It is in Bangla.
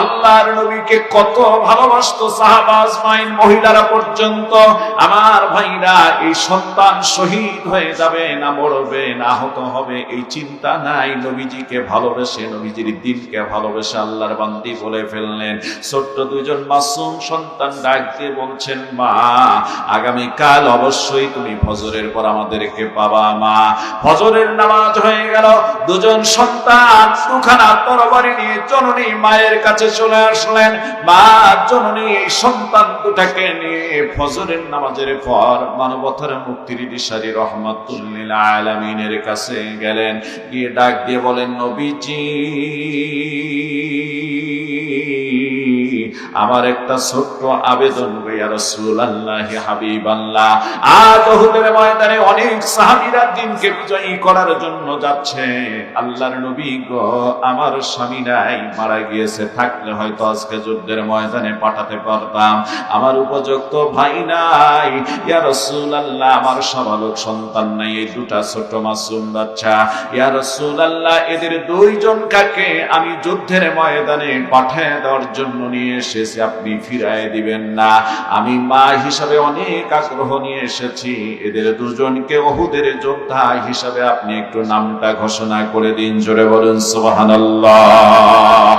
আল্লাহর নবীকে কত ভালোবাসতো সাহাবা আজমাইন, মহিলারা পর্যন্ত। আমার ভাইরা, এই সন্তান শহীদ হয়ে যাবে না মরবে না আহত হবে এই চিন্তা নাই, নবীজিকে ভালোবেসে নবীজির দিনকে ভালোবেসে আল্লাহর বান্দি বলে ফেললেন। ছোট্ট দুইজন মাসুম সন্তান ডাক দিয়ে বলছেন, মা আগামীকাল অবশ্যই তুমি ফজরের পর আমাদেরকে পাবা। মা, ফজরের নামাজ হয়ে গেল, দুজন সন্তান দুখানা তরবারি নিয়ে জননী মায়ের কাছে চলে আসলেন। মা জননী এই সন্তান দুটাকে নিয়ে ফজরের নামাজের পর মানবতার মুক্তির দিশারি রহমাতুল লিল আলামিনের কাছে গেলেন। গিয়ে ডাক দিয়ে বলেন, নবীজি আমার একটা ছোট্ট আবেদন গো ইয়া রাসূলুল্লাহ, হাবিবাল্লাহ। আজ উহুদের ময়দানে অনেক সাহাবীরা দিনকে বিজয়ী করার জন্য যাচ্ছে। আল্লাহর নবী গো, আমার স্বামী নাই, মারা গিয়েছে, থাকলে হয়তো আজকে যুদ্ধের ময়দানে পাঠাতে পারতাম। আমার উপযুক্ত ভাই নাই ইয়া রাসূলুল্লাহ, আমার সাবালক সন্তান নাই, এই দুটা ছোট মাসুম বাচ্চা। ইয়া রাসূলুল্লাহ, এদের দুইজন কাকে আমি যুদ্ধের ময়দানে পাঠিয়ে দেওয়ার জন্য নিয়ে এসেছি, আপনি ফিরায় দিবেন না? আমি মা হিসাবে অনেক আগ্রহ নিয়ে এসেছি, এদের দুজনকে উহুদের যোদ্ধা হিসাবে আপনি একটু নামটা ঘোষণা করে দিন। জোরে বলুন সুবহানাল্লাহ।